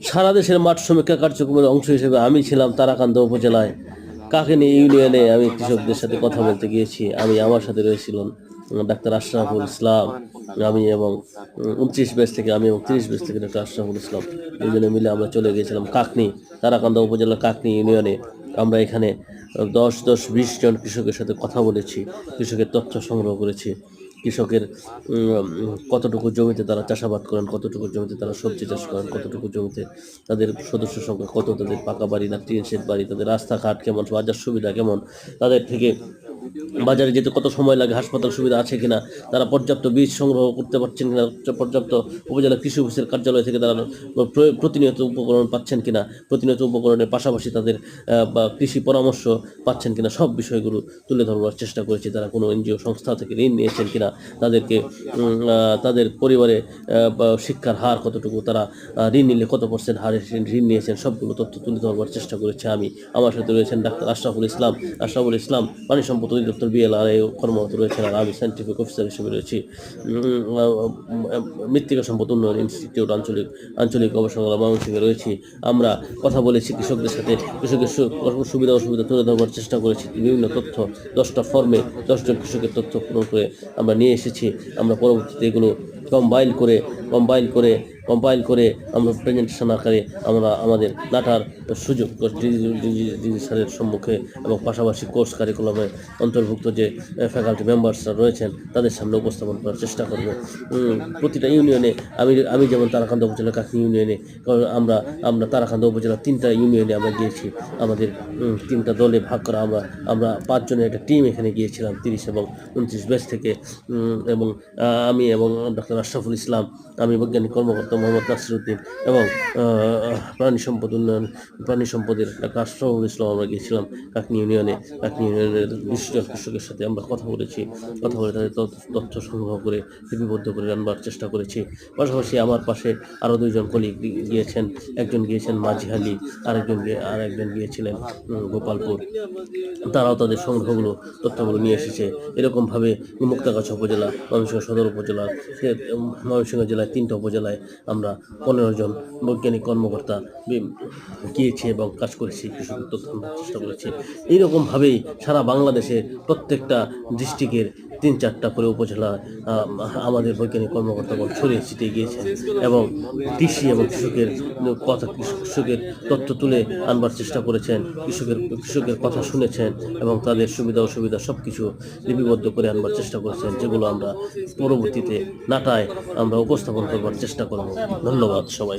সারা দেশের মাঠ সমীক্ষা কার্যক্রমের অংশ হিসেবে আমি ছিলাম তারাকান্দা উপজেলায় কাকেনি ইউনিয়নে। আমি কৃষকদের সাথে কথা বলতে গিয়েছি। আমার সাথে রয়েছিলেন ডাক্তার আশরাফুল ইসলাম, আমি এবং 29 ব্যাচ থেকে আমি এবং 30 ব্যাচ থেকে ডাক্তার আশরাফুল ইসলাম, দুজনে মিলে আমরা চলে গিয়েছিলাম কাকনি, তারাকান্দা উপজেলার কাকনি ইউনিয়নে। আমরা এখানে 10-20 জন কৃষকের সাথে কথা বলেছি, কৃষকের তথ্য সংগ্রহ করেছি। কৃষকের কতটুকু জমিতে তারা চাষাবাদ করেন, কতটুকু জমিতে তারা সবজি চাষ করেন, কতটুকু জমিতে তাদের সদস্য সংখ্যা কত, তাদের পাকা বাড়ি না টিন শেড বাড়ি, তাদের রাস্তাঘাট কেমন, বাজার সুবিধা কেমন, তাদের থেকে বাজারে যেতে কত সময় লাগে, হাসপাতাল সুবিধা আছে কিনা, তারা পর্যাপ্ত বীজ সংগ্রহ করতে পারছেন কিনা, পর্যাপ্ত উপজেলা কৃষি অফিসের কার্যালয় থেকে তারা প্রতিনিয়ত উপকরণ পাচ্ছেন কিনা, প্রতিনিয়ত উপকরণের পাশাপাশি তাদের কৃষি পরামর্শ পাচ্ছেন কিনা, সব বিষয়গুলো তুলে ধরবার চেষ্টা করেছি। তারা কোনো এনজিও সংস্থা থেকে ঋণ নিয়েছেন কিনা, তাদেরকে তাদের পরিবারে শিক্ষার হার কতটুকু, তারা ঋণ নিলে কত % হারে ঋণ নিয়েছেন, সবগুলো তথ্য তুলে ধরবার চেষ্টা করেছি আমি। আমার সাথে রয়েছেন ডাক্তার আশরাফুল ইসলাম পানি সম্পদ অধিদপ্তর BLRA কর্মরত রয়েছেন, আর আমি সায়েন্টিফিক অফিসার হিসেবে রয়েছি মৃত্তিকা সম্পদ উন্নয়ন ইনস্টিটিউট আঞ্চলিক গবেষণাগার ময়মনসিংহে রয়েছি। আমরা কথা বলেছি কৃষকদের সাথে, কৃষকের সুবিধা অসুবিধা তুলে ধরবার চেষ্টা করেছি। বিভিন্ন তথ্য 10টা ফর্মে 10 জন কৃষকের তথ্য পূরণ করে আমরা নিয়ে এসেছি। আমরা পরবর্তীতে এগুলো কম্পাইল করে আমরা প্রেজেন্টেশন আকারে আমরা আমাদের নাটার সুযোগ স্যারের সম্মুখে এবং পাশাপাশি কোর্স কারিকুলামে অন্তর্ভুক্ত যে ফ্যাকাল্টি মেম্বার্সরা রয়েছেন তাদের সামনে উপস্থাপন করার চেষ্টা করব। প্রতিটা ইউনিয়নে আমি যেমন তারাকান্দা উপজেলা কাকনি ইউনিয়নে, কারণ আমরা তারাকান্দা উপজেলার 3টা ইউনিয়নে আমরা গিয়েছি। আমাদের 3টা দলে ভাগ করা, আমরা 5 জনের একটা টিম এখানে গিয়েছিলাম 30 এবং 29 ব্যাচ থেকে। এবং আমি এবং ডক্টর আশরাফুল ইসলাম, আমি বৈজ্ঞানিক কর্মকর্তা মোহাম্মদ নাসিরউদ্দিন এবং প্রাণী সম্পদের ডাক্তার আশরাফুল ইসলাম, আমরা গিয়েছিলাম কাকনি ইউনিয়নের বিশিষ্ট কৃষকের সাথে আমরা কথা বলে তাদের তথ্য সংগ্রহ করে লিপিবদ্ধ করে আনবার চেষ্টা করেছি। পাশাপাশি আমার পাশে আরও 2 জন কলিগ গিয়েছেন। একজন গিয়েছেন মাঝিহালি, আরেকজন গিয়েছিলেন গোপালপুর। তারাও তাদের তথ্যগুলো নিয়ে এসেছে। এরকমভাবে মুক্তাগাছা উপজেলা, ময়মনসিংহ সদর উপজেলা, ময়মনসিংহ জেলায় 3টা উপজেলায় আমরা 15 জন বৈজ্ঞানিক কর্মকর্তা গিয়েছি এবং কাজ করেছি, কৃষকের তথ্য চেষ্টা করেছি। এইরকমভাবেই সারা বাংলাদেশের প্রত্যেকটা ডিস্ট্রিক্টের 3-4টা করে উপজেলা আমাদের বৈজ্ঞানিক কর্মকর্তাগণ ছড়িয়ে ছিটিয়ে গিয়েছেন এবং কৃষি এবং কৃষকের তথ্য তুলে আনবার চেষ্টা করেছেন, কৃষকের কথা শুনেছেন এবং তাদের সুবিধা অসুবিধা সব কিছু লিপিবদ্ধ করে আনবার চেষ্টা করেছেন, যেগুলো আমরা পরবর্তীতে নাটায় আমরা উপস্থাপন করবার চেষ্টা করব। ধন্যবাদ সবাই।